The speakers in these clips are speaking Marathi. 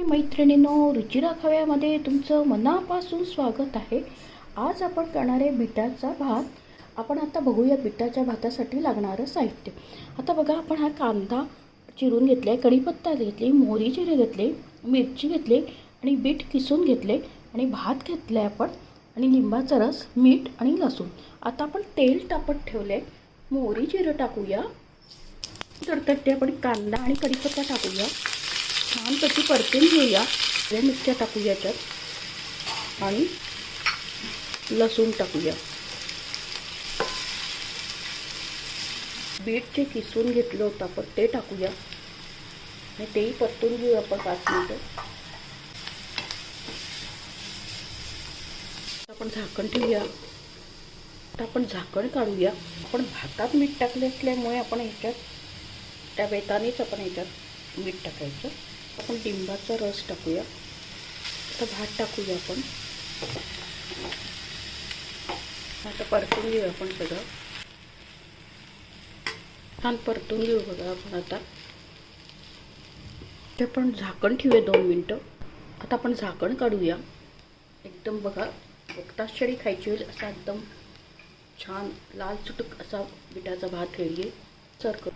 मैत्रिणींनो, रुचिरा खव्यामध्ये तुमचं मनापासून स्वागत आहे। आज आपण करणार आहे बीटाचा भात। आपण आता बघूया बीटाच्या भातासाठी लागणारं साहित्य। आता बघा, आपण हा कांदा चिरून घेतलाय, कढीपत्ता घेतली, मोहरी चिरून घेतली, मिरची घेतली आणि बीट किसून घेतले आणि भात घेतलाय आपण आणि लिंबाचा रस, मीठ आणि लसूण। आता आपण तेल तापत ठेवले, मोहरी जिरं टाकूया, तडतडते आपण कांदा आणि कढीपत्ता टाकूया, छान त्याची परतून घेऊया। मिरच्या टाकूया त्यात आणि लसूण टाकूया। बीट जे किसून घेतलं होतं आपण ते टाकूया आणि तेही परतून घेऊया आपण 5 मिनिटं। आपण झाकण ठेवूया। आता आपण झाकण काढूया। आपण भातात मीठ टाकले असल्यामुळे आपण ह्याच्यात त्या बेतानेच आपण ह्याच्यात मीठ टाकायचं। आपण लिंबाचा रस टाकूया। आता भात टाकूया आपण। आता परतून घेऊ आपण सगळं, छान परतून घेऊ बघा आपण। आता ते आपण झाकण ठेवूया 2 मिनिटं। आता आपण झाकण काढूया। एकदम बघा, बघताच क्षणी खायची होईल असा एकदम छान लाल चुटुक असा बिटाचा भात रेडी आहे।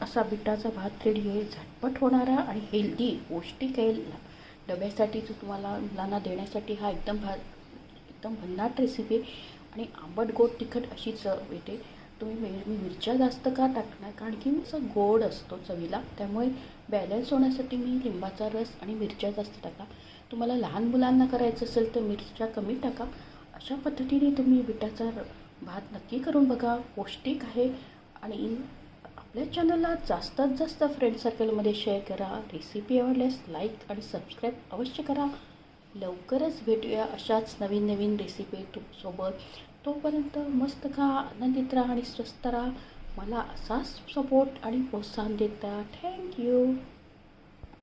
असा बिटाचा भात रेडी आहे, झटपट होणारा आणि हेल्दी पौष्टिक आहे। डब्यासाठी तुम्हाला मुलांना देण्यासाठी हा एकदम भन्नाट रेसिपी आणि आंबट गोड तिखट अशी चव येते। तुम्ही मिरच्या जास्त का टाकणार, कारण की असा गोड असतो चवीला, त्यामुळे बॅलन्स होण्यासाठी मी लिंबाचा रस आणि मिरच्या जास्त टाका। तुम्हाला लहान मुलांना करायचं असेल तर मिरच्या कमी टाका। अशा पद्धतीने तुम्ही बिटाचा भात नक्की करून बघा, पौष्टिक आहे। आणि आपल्या चॅनलला जास्तीत जास्त फ्रेंड सर्कलमध्ये शेअर करा। रेसिपी आवडल्यास लाईक आणि सबस्क्राईब अवश्य करा। लवकरच भेटूया अशाच नवीन नवीन रेसिपी तुमच्यासोबत। तोपर्यंत मस्त खा, आनंदित राहा आणि स्वस्त राहा। मला असाच सपोर्ट आणि प्रोत्साहन देता। थँक्यू।